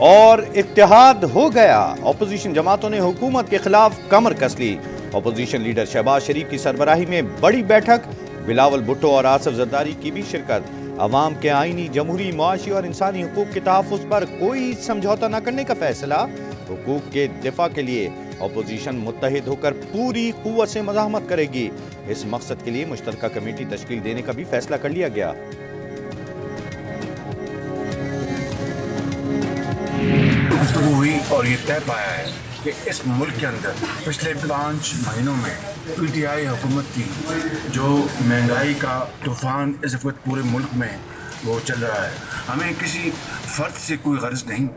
और इत्तेहाद हो गया। अपोजिशन जमातों ने हुकूमत के खिलाफ कमर कस ली। अपोजिशन लीडर शहबाज शरीफ की सरबराही में बड़ी बैठक, बिलावल भुट्टो और आसिफ जरदारी की भी शिरकत। अवाम के आईनी, जमहूरी, मुआशी और इंसानी हुकूक के तहफ़्फ़ुज़ पर कोई समझौता न करने का फैसला। हुकूक के दिफा के लिए अपोजिशन मुत्तहिद होकर पूरी कुव्वत से मज़ाहमत करेगी। इस मकसद के लिए मुश्तरका कमेटी तश्कील देने का भी फैसला कर लिया गया। गुफ्तगू हुई और ये तय पाया है कि इस मुल्क के अंदर पिछले 5 महीनों में पीटीआई हुकूमत की जो महंगाई का तूफान इस वक्त पूरे मुल्क में वो चल रहा है, हमें किसी फ़र्द से कोई गर्ज नहीं,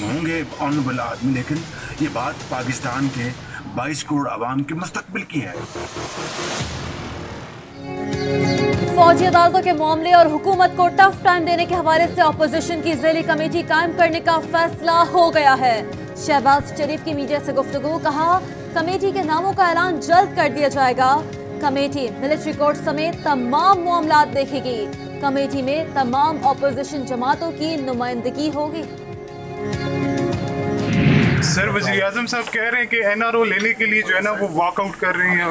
होंगे ऑनरेबल आदमी, लेकिन ये बात पाकिस्तान के 22 करोड़ आवाम के मुस्तकबिल की है। फौजी अदालतों के मामले और हुकूमत को टफ टाइम देने के हवाले से अपोजिशन की ज़ैली कमेटी कायम करने का फैसला हो गया है। शहबाज शरीफ की मीडिया से गुफ्तगू, कहा कमेटी के नामों का ऐलान जल्द कर दिया जाएगा। कमेटी मिलिट्री कोर्ट समेत तमाम मामलात देखेगी। कमेटी में तमाम अपोजिशन जमातों की नुमाइंदगी होगी। सर, वज़ीर आज़म साहब कह रहे हैं कि एनआरओ लेने के लिए जो है ना वो वॉकआउट कर रही है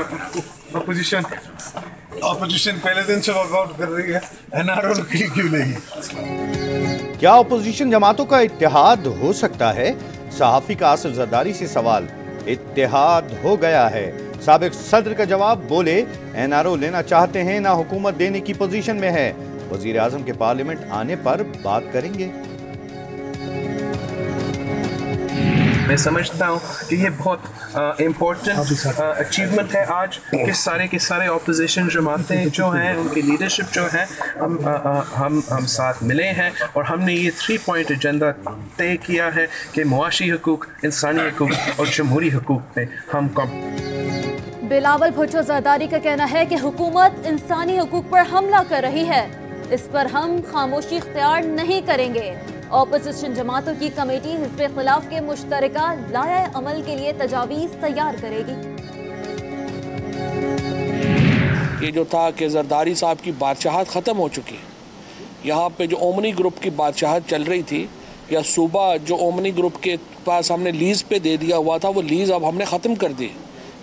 अपोजिशन पहले दिन से वॉकआउट कर रही है, एनआरओ क्यों नहीं? क्या अपोजिशन जमातों का इत्तेहाद हो सकता है? सहाफ़ी का आसिफ जरदारी से सवाल। इत्तेहाद हो गया है। साबिक सदर का जवाब, बोले एनआरओ लेना चाहते हैं, ना हुकूमत देने की पोजीशन में है। वज़ीर आज़म के पार्लियामेंट आने पर बात करेंगे। मैं समझता हूँ कि ये बहुत इम्पोर्टेंट अचीवमेंट है आज कि सारे के सारे ऑपोजिशन जमातें जो हैं उनकी लीडरशिप जो है हम साथ मिले हैं और हमने ये 3 पॉइंट एजेंडा तय किया है कि मुआशी हुकूक, इंसानी हुकूक और जमहूरी हुकूक पे हम कम। बिलावल भुट्टो जरदारी का कहना है कि हुकूमत इंसानी हुकूक पर हमला कर रही है, इस पर हम खामोशी इख्तियार नहीं करेंगे। अपोजिशन जमातों की कमेटी हिज़्ब खिलाफ के मुश्तरका लाया अमल के लिए तजावीज़ तैयार करेगी। ये जो था कि जरदारी साहब की बादशाहत ख़त्म हो चुकी है। यहाँ पे जो ओमनी ग्रुप की बादशाहत चल रही थी, या सूबा जो ओमनी ग्रुप के पास हमने लीज़ पे दे दिया हुआ था, वो लीज़ अब हमने ख़त्म कर दी।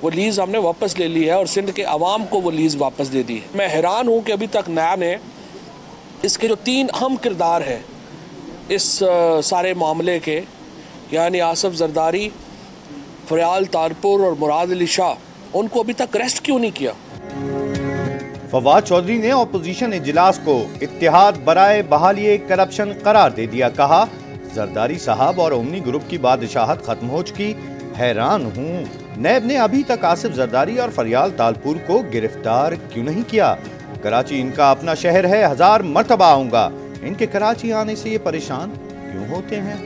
वो लीज़ हमने वापस ले ली है और सिंध के अवाम को वो लीज़ वापस दे दी है। मैं हैरान हूँ कि अभी तक नैब ने इसके जो 3 अहम किरदार है इस सारे मामले के, यानी आसिफ जरदारी, फरियाल तारपुर और मुराद अली शाह, उनको अभी तक अरेस्ट क्यों नहीं किया? फवाद चौधरी ने अपोजिशन इजलास को इत्तेहाद बराए बहाली करप्शन करार दे दिया। कहा जरदारी साहब और ओमनी ग्रुप की बादशाहत खत्म हो चुकी। हैरान हूँ नैब ने अभी तक आसिफ जरदारी और फरियाल तारपुर को गिरफ्तार क्यों नहीं किया। कराची इनका अपना शहर है, 1000 मरतबा आऊंगा। इनके कराची आने से ये परेशान क्यों होते हैं?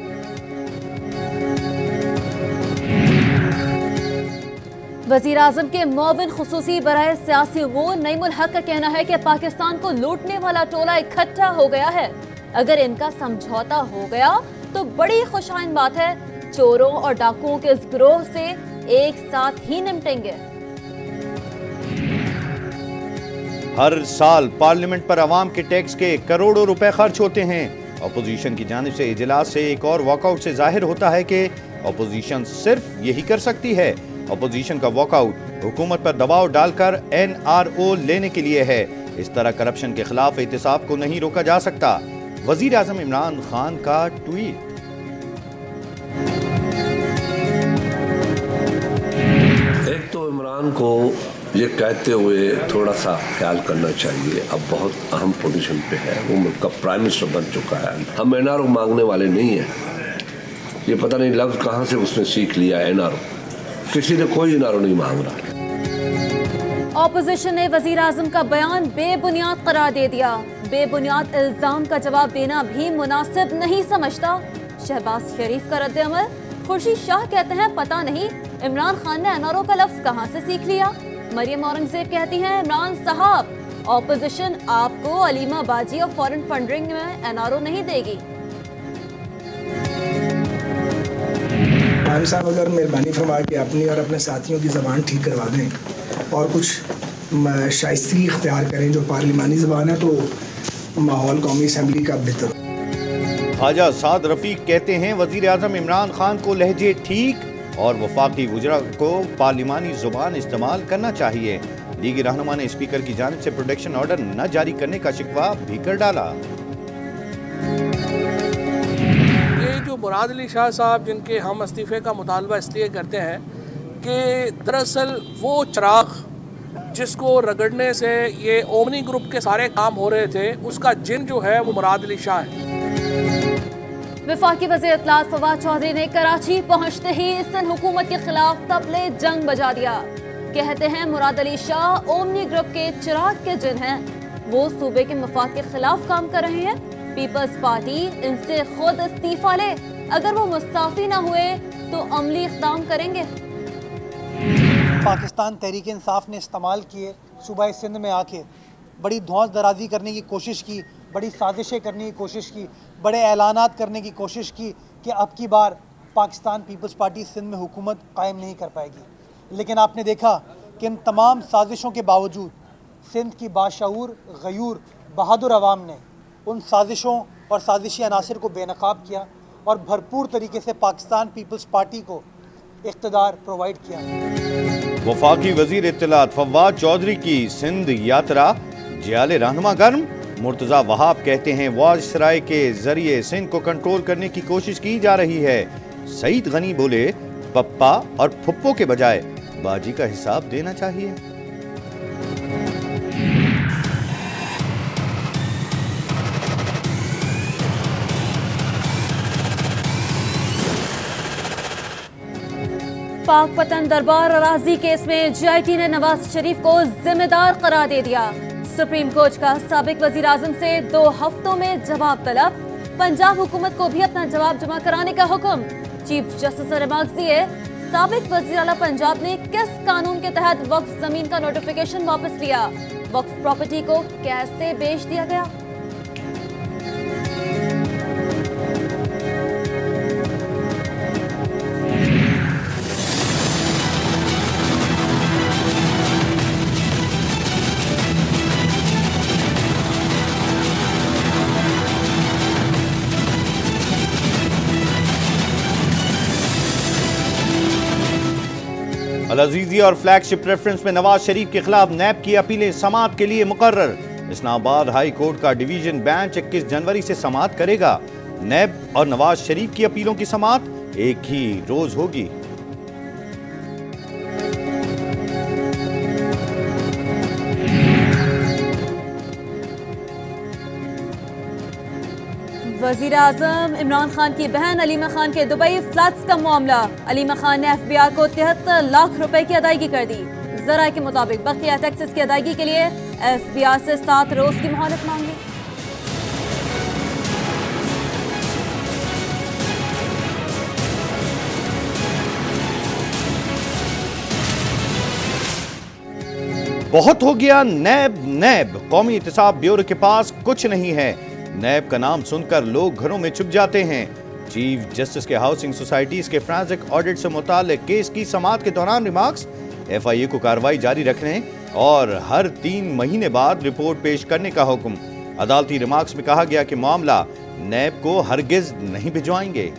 वज़ीर आज़म के मुआविन खुसूसी बराए सियासी उमूर नईमुल हक का कहना है कि पाकिस्तान को लूटने वाला टोला इकट्ठा हो गया है। अगर इनका समझौता हो गया तो बड़ी खुशआइन बात है। चोरों और डाकुओं के इस गिरोह से एक साथ ही निपटेंगे। हर साल पार्लियामेंट पर अवाम के टैक्स के करोड़ों रुपए खर्च होते हैं। अपोजिशन की जानिब से इजलास से एक और वॉकआउट से जाहिर होता है कि अपोजिशन सिर्फ यही कर सकती है। अपोजिशन का वॉकआउट हुकूमत पर दबाव डालकर एनआरओ लेने के लिए है। इस तरह करप्शन के खिलाफ एहतसाब को नहीं रोका जा सकता। वजीर आजम इमरान खान का ट्वीट। एक तो इमरान को ये कहते हुए थोड़ा सा ख्याल करना चाहिए, अब बहुत अहम पोजीशन पे है, वो मुल्क का प्राइम मिनिस्टर बन चुका है। हम एनआरओ मांगने वाले नहीं हैं। ये पता नहीं लफ्ज़ कहाँ से उसने सीख लिया एनआरओ। किसी ने कोई एनआरओ नहीं मांग रहा। ऑपोजिशन ने वजीर आजम का बयान बेबुनियाद करार दे दिया। बेबुनियाद इल्जाम का जवाब देना भी मुनासिब नहीं समझता। शहबाज शरीफ का रद्द अमल। खुर्शीद शाह कहते हैं पता नहीं इमरान खान ने एनआरओ का लफ्ज़ कहाँ से सीख लिया। मरियम औरंगजेब कहती हैं इमरान साहब ऑपोजिशन आपको अलीमा बाजी और फॉरेन फंडिंग में एनआरओ नहीं देगी। खान साहब अगर मेहरबानी फरमा के अपनी और अपने साथियों की ज़बान ठीक करवा दें और कुछ शाइस्तगी इख्तियार करें जो पार्लिमानी ज़बान है, तो माहौल कौमी असम्बली का बेहतर। ख्वाजा साद रफीक कहते हैं वजीर आजम इमरान खान को लहजे ठीक और वफाकी वज़रा को पार्लिमानी जुबान इस्तेमाल करना चाहिए। लीगी रहनुमा ने स्पीकर की जानिब से प्रोटेक्शन ऑर्डर न जारी करने का शिकवा भी कर डाला। ये जो मुराद अली शाह साहब जिनके हम इस्तीफे का मुतालबा इसलिए करते हैं कि दरअसल वो चिराग जिसको रगड़ने से ये ओमनी ग्रुप के सारे काम हो रहे थे उसका जिन जो है वो मुराद अली शाह है। वफाकी वज़ीर इत्तलात फवाद चौधरी ने कराची पहुंचते ही सिंध हुकूमत के खिलाफ तबले जंग बजा दिया। कहते हैं मुराद अली शाह ओमनी ग्रुप के चिराग के जिन हैं, वो सूबे के मफाद के खिलाफ काम कर रहे हैं। पीपल्स पार्टी इनसे खुद इस्तीफा ले, अगर वो मुस्ताफी ना हुए तो अमली इक़दाम करेंगे। पाकिस्तान तहरीक इंसाफ ने इस्तेमाल किए सूबा सिंध में आके बड़ी धौंस दराजी करने की कोशिश की, बड़ी साजिशें करने की कोशिश की, बड़े ऐलानात करने की कोशिश की कि अब की बार पाकिस्तान पीपल्स पार्टी सिंध में हुकूमत कायम नहीं कर पाएगी। लेकिन आपने देखा कि इन तमाम साजिशों के बावजूद सिंध की बाशऊर गयूर बहादुर अवाम ने उन साजिशों और साजिशी अनासर को बेनकाब किया और भरपूर तरीके से पाकिस्तान पीपल्स पार्टी को इख्तिदार प्रोवाइड किया। वफाकी वजीर इत्तलात फवाद चौधरी की सिंध यात्रा जियाले रहनुमा गर्म। मुर्तज़ा वहाब कहते हैं वायसराय के जरिए सिंध को कंट्रोल करने की कोशिश की जा रही है। सईद गनी बोले पप्पा और फुप्पो के बजाय बाजी का हिसाब देना चाहिए। पाक पतन दरबार अराजी केस में JIT ने नवाज शरीफ को जिम्मेदार करार दे दिया। सुप्रीम कोर्ट का साबिक वजीर आजम से 2 हफ्तों में जवाब तलब। पंजाब हुकूमत को भी अपना जवाब जमा कराने का हुक्म। चीफ जस्टिस ने रिमार्क दिए, साबिक वजीर आला पंजाब ने किस कानून के तहत वक्फ जमीन का नोटिफिकेशन वापस लिया, वक्फ प्रॉपर्टी को कैसे बेच दिया गया। अल-अजीज़ी और फ्लैगशिप रेफरेंस में नवाज शरीफ के खिलाफ नैब की अपीलें समाअत के लिए मुकर्रर। इस्लामाबाद हाई कोर्ट का डिवीजन बेंच 21 जनवरी से समाअत करेगा। नैब और नवाज शरीफ की अपीलों की समाअत एक ही रोज होगी। वजीर आजम इमरान खान की बहन अलीमा खान के दुबई फ्लैट्स का मामला। अलीमा खान ने FBI को 73 लाख रुपए की अदायगी कर दी। जरा के मुताबिक बकिया टैक्सेस की अदायगी के लिए FBI से 7 रोज की मोहलत मांगी। बहुत हो गया नैब कौमी एहतसाब ब्यूरो के पास कुछ नहीं है। नैब का नाम सुनकर लोग घरों में छुप जाते हैं। चीफ जस्टिस के हाउसिंग सोसाइटीज के फोरेंसिक ऑडिट से मुताल्लिक केस की समाअत के दौरान रिमार्क्स। FIA को कार्रवाई जारी रखने और हर 3 महीने बाद रिपोर्ट पेश करने का हुक्म। अदालती रिमार्क्स में कहा गया कि मामला नैब को हरगिज नहीं भिजवाएंगे।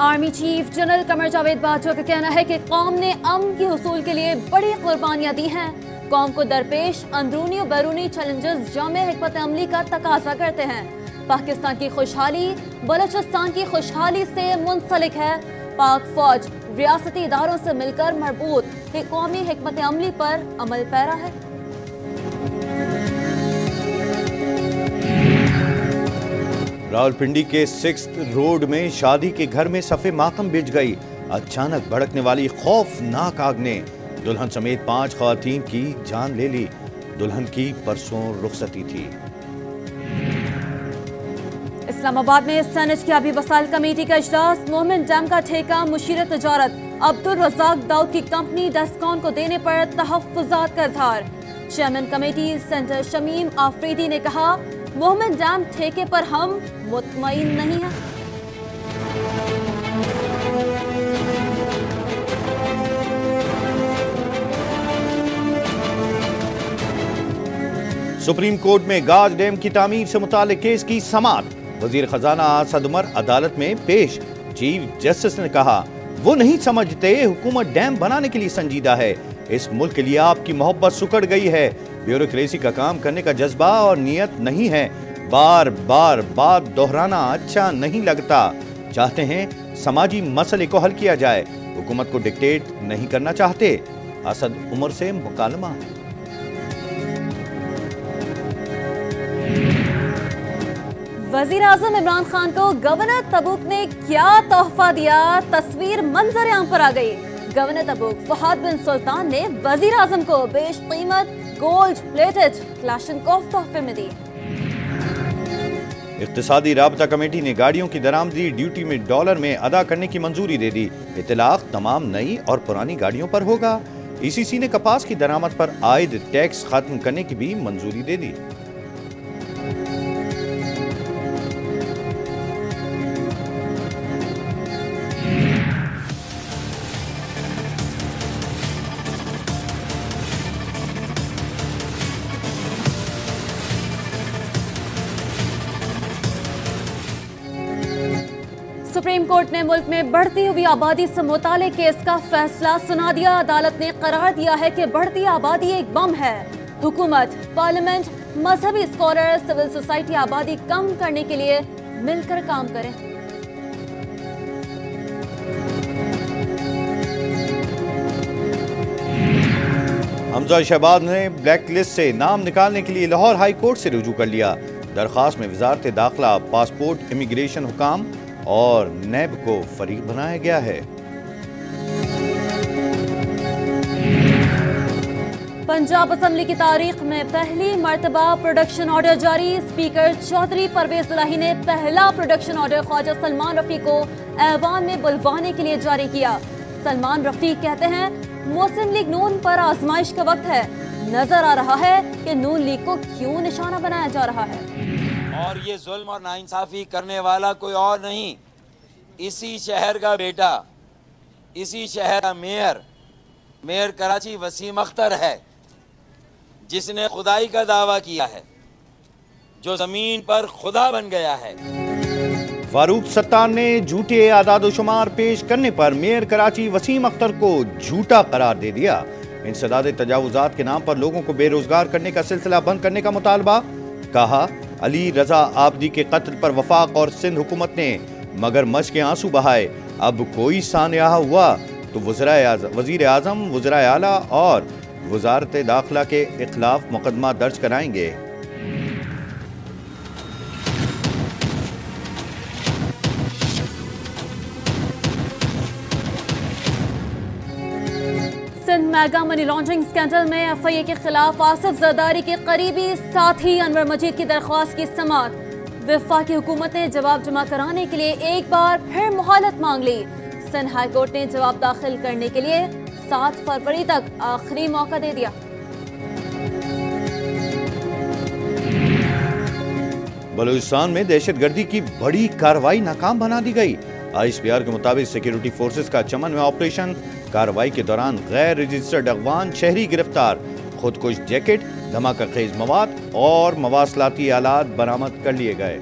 Army chief general Qamar Javed Bajwa का कहना है कि कौम ने अमन के हुसूल के लिए बड़ी कुर्बानियां दी हैं। कौम को दरपेश अंदरूनी और बैरूनी चैलेंजेस जामे हिकमत अमली का तकाजा करते हैं। पाकिस्तान की खुशहाली बलूचिस्तान की खुशहाली से मुंसलिक है। पाक फौज रियासती इदारों से मिलकर मरबूत कौमी हिकमत अमली पर अमल पैरा है। रावलपिंडी के 6th रोड में शादी के घर में सफ़े मातम बिछ गई। अचानक भड़कने वाली खौफनाक आग ने दुल्हन समेत 5 ख़वातीन की जान ले ली। दुल्हन की परसों रुखसती थी। इस्लामाबाद में सेनेट की आबी वसाइल कमेटी का इजलास। मोमिन डैम का ठेका मुशीर तजारत अब्दुल रज़ाक दाऊद की कंपनी डेस्कॉन को देने पर तहफ़्फ़ुज़ात का इज़हार। Chairman committee centre Shamim Afridi ने कहा, मोहम्मद डैम ठेके पर हम मुतमईन नहीं हैं। सुप्रीम कोर्ट में गाज डैम की तामीर से मुताल्लिक केस की समाअत। वजीर खजाना असद उमर अदालत में पेश। चीफ जस्टिस ने कहा, वो नहीं समझते हुकूमत डैम बनाने के लिए संजीदा है। इस मुल्क के लिए आपकी मोहब्बत सुकड़ गई है। ब्यूरोक्रेसी का काम करने का जज्बा और नियत नहीं है। बार बार बात दोहराना अच्छा नहीं लगता। चाहते हैं समाजी मसले को हल किया जाए, हुकूमत को डिक्टेट नहीं करना चाहते। असद उमर से मुकालमा। वजीर आजम इमरान खान को गवर्नर तबूक ने क्या तोहफा दिया, तस्वीर मंजर आम पर आ गई। गवर्नर तबूक फहद बिन सुल्तान ने वजीर आजम को बेशकीमत गोल्ड प्लेटेड क्लाशनकोफ तोहफे में दी। इक्तिसादी राबता कमेटी ने गाड़ियों की दरामदी ड्यूटी में डॉलर में अदा करने की मंजूरी दे दी। इतलाक तमाम नई और पुरानी गाड़ियों पर होगा। ईसीसी ने कपास की दरामद पर आयद टैक्स खत्म करने की भी मंजूरी दे दी। सुप्रीम कोर्ट ने मुल्क में बढ़ती हुई आबादी से मुतालिक केस का फैसला सुना दिया। अदालत ने करार दिया है कि बढ़ती आबादी एक बम है। हुकूमत, पार्लियामेंट, मजहबी स्कॉलर, सिविल सोसाइटी आबादी कम करने के लिए मिलकर काम करें। हमजा शहबाज ने ब्लैक लिस्ट से नाम निकालने के लिए लाहौर हाई कोर्ट से रुजू कर लिया। दरख्वास्त में वजारत दाखिला, पासपोर्ट, इमिग्रेशन हुकाम और नैब को फरीक बनाया गया है। पंजाब असेंबली की तारीख में पहली मर्तबा प्रोडक्शन ऑर्डर जारी। स्पीकर चौधरी परवेज इलाही ने पहला प्रोडक्शन ऑर्डर ख्वाजा सलमान रफी को ऐवान में बुलवाने के लिए जारी किया। सलमान रफी कहते हैं, मुस्लिम लीग नून पर आजमाइश का वक्त है। नजर आ रहा है कि नून लीग को क्यों निशाना बनाया जा रहा है। और ये जुल्म और नाइंसाफी करने वाला कोई और नहीं, इसी शहर का बेटा, इसी शहर का मेयर कराची वसीम अख्तर है, जिसने खुदाई का दावा किया है, जो जमीन पर खुदा बन गया है। फारूक सत्तार ने झूठे आदादोशुमार पेश करने पर मेयर कराची वसीम अख्तर को झूठा करार दे दिया। इंसदाद तजावुजात के नाम पर लोगों को बेरोजगार करने का सिलसिला बंद करने का मुतालबा। कहा, अली रजा आबदी के कत्ल पर वफाक और सिंध हुकूमत ने मगरमच्छ के आंसू बहाए। अब कोई सानयाह हुआ तो वजीर आजम, वज़राए आला और वजारत दाखिला के खिलाफ मुकदमा दर्ज कराएंगे। Sindh mega money laundering scandal में एफआईए के खिलाफ आसिफ जरदारी के करीबी साथी अनवर मजीद की दरख्वास्त की समाअत। वफाकी हुकूमत ने जवाब जमा कराने के लिए एक बार फिर मोहलत मांग ली। सिंध हाई कोर्ट ने जवाब दाखिल करने के लिए 7 फरवरी तक आखिरी मौका दे दिया। बलूचिस्तान में दहशतगर्दी की बड़ी कार्रवाई नाकाम बना दी गई। आईएसपीआर के मुताबिक सिक्योरिटी फोर्सेस का चमन में ऑपरेशन। कार्रवाई के दौरान गैर रजिस्टर्ड अगवान शहरी गिरफ्तार। खुदकुश जैकेट, धमाका खेज मवाद और मवासलाती आलात बरामद कर लिए गए।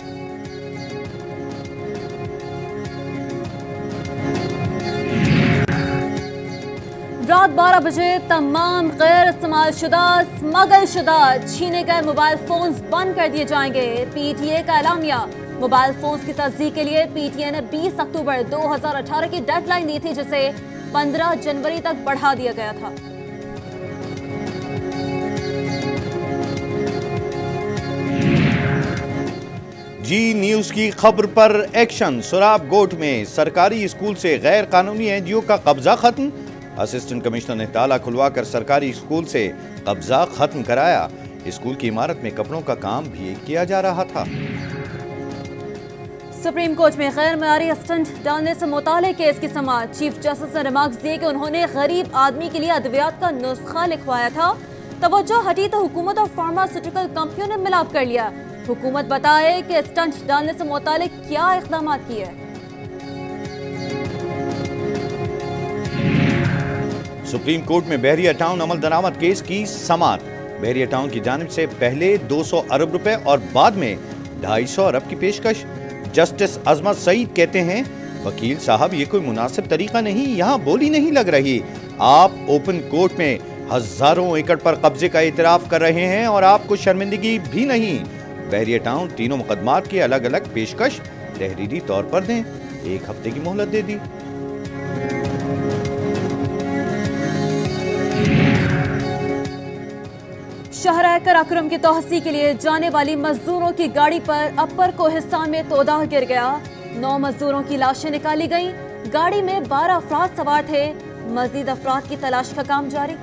रात 12 बजे तमाम गैर इस्तेमाल शुदा, स्मगल शुदा, छीने गए मोबाइल फोन्स बंद कर दिए जाएंगे। पीटीए का एलामिया। मोबाइल फोन्स की तस्दीक के लिए पीटीए ने 20 अक्टूबर 2018 की डेडलाइन दी थी, जिसे 15 जनवरी तक बढ़ा दिया गया था। जी न्यूज की खबर पर एक्शन। सुराब गोट में सरकारी स्कूल से गैर कानूनी एनजीओ का कब्जा खत्म। असिस्टेंट कमिश्नर ने ताला खुलवाकर सरकारी स्कूल से कब्जा खत्म कराया। स्कूल की इमारत में कपड़ों का काम भी किया जा रहा था। सुप्रीम कोर्ट में गैर मयारी स्टंट डालने से मुताल्लिक केस की समाअत। चीफ जस्टिस ने रिमार्क्स दिए कि उन्होंने गरीब आदमी के लिए अद्वियात का नुस्खा लिखवाया था। तवज्जो हटी तो हुकूमत और फार्मास्यूटिकल कंपनियों ने मिलाप कर लिया। हुकूमत बताए कि स्टंट डालने से मुतालिक क्या इक़दाम किए। सुप्रीम कोर्ट में बहरिया टाउन अमल दरामद केस की समाअत। बहरिया टाउन की जानिब से पहले 200 अरब रुपए और बाद में 250 अरब की पेशकश। जस्टिस अजमत सईद कहते हैं, वकील साहब ये कोई मुनासिब तरीका नहीं, यहाँ बोली नहीं लग रही। आप ओपन कोर्ट में हजारों एकड़ पर कब्जे का इतराफ कर रहे हैं और आपको शर्मिंदगी भी नहीं। बहरिया टाउन तीनों मुकदमात की अलग अलग पेशकश तहरीरी तौर पर दें। 1 हफ्ते की मोहलत दे दी। शाहराह कराक्रम की तोहसी के लिए जाने वाली मजदूरों की गाड़ी पर अपर कोहिस्तान में तोदा गिर गया। 9 मजदूरों की लाशें निकाली गईं। गाड़ी में 12 अफराद सवार थे। मजीद अफराद की तलाश का काम जारी।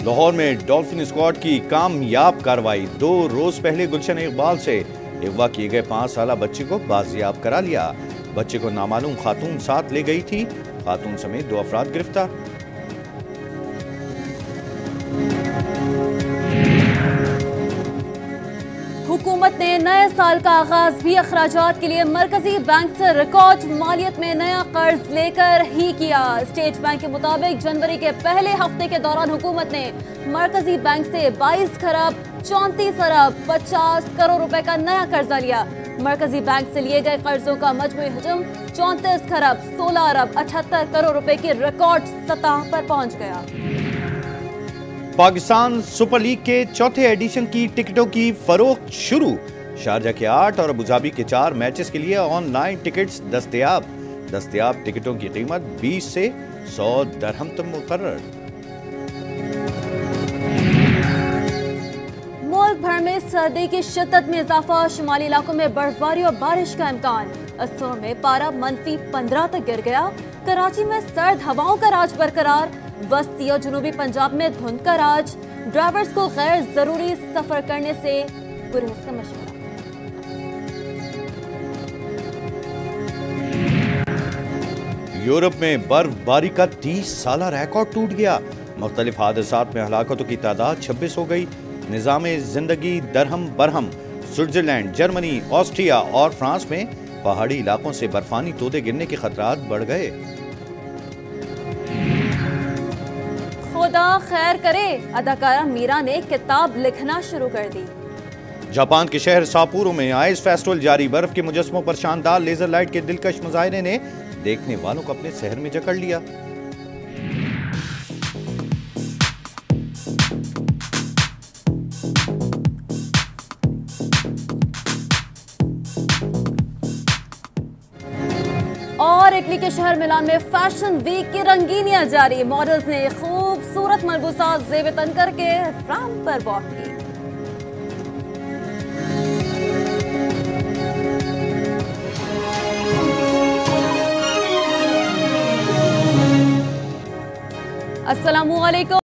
लाहौर में डॉल्फिन स्क्वाड की कामयाब कार्रवाई। 2 रोज पहले गुलशन इकबाल से अगवा किए गए 5 साला बच्चे को बाजियाब करा लिया। बच्चे को नामालूम खातून साथ ले गई थी। खातून समेत 2 अफराद गिरफ्तार। हुकूमत ने नए साल का आगाज भी अखराजात के लिए मरकजी बैंक से रिकॉर्ड मालियत में नया कर्ज लेकर ही किया। स्टेट बैंक के मुताबिक जनवरी के पहले हफ्ते के दौरान हुकूमत ने मरकजी बैंक से 22 खरब 34 अरब 50 करोड़ रुपए का नया कर्जा लिया। मरकजी बैंक से लिए गए कर्जों का मजमूई हजम 34 खरब 16 अरब 78 करोड़ रुपए की रिकॉर्ड सतह पर पहुंच गया। पाकिस्तान सुपर लीग के चौथे एडिशन की टिकटों की फरोख्त शुरू। शारजा के 8 और अबुधाबी के 4 मैचेस के लिए ऑनलाइन टिकट्स दस्तयाब टिकटों की कीमत 20 से 100 दरहम तक मुकर्रर। मुल्क भर में सर्दी की शिद्दत में इजाफा। शुमाली इलाकों में बर्फबारी और बारिश का इम्कान। असरों में पारा -15 तक गिर गया। कराची में सर्द हवाओं का राज बरकरार। वस्ती और जनूबी पंजाब में धुंध का राज। ड्राइवर्स को गैर जरूरी सफर करने से गुरेज का मशवरा। यूरोप में बर्फबारी का 30 साला रिकॉर्ड टूट गया। मुख्तलिफ हादसात में हलाकतों की तादाद 26 हो गई। निज़ामे जिंदगी दरहम बरहम। स्विट्जरलैंड, जर्मनी, ऑस्ट्रिया और फ्रांस में पहाड़ी इलाकों से बर्फानी तोदे गिरने के खतरात बढ़ गए। खुदा खैर करे, अदाकारा मीरा ने किताब लिखना शुरू कर दी। जापान के शहर साप्पोरो में आइस फेस्टिवल जारी। बर्फ के मुजस्समों पर शानदार लेजर लाइट के दिलकश मुजाहरे ने देखने वालों को अपने शहर में जकड़ लिया। और इटली के शहर मिलान में फैशन वीक की रंगीनियां जारी। मॉडल्स ने खूबसूरत मलबूसात ज़ेब तन करके रैंप पर वॉक की। अस्सलामुअलैकुम।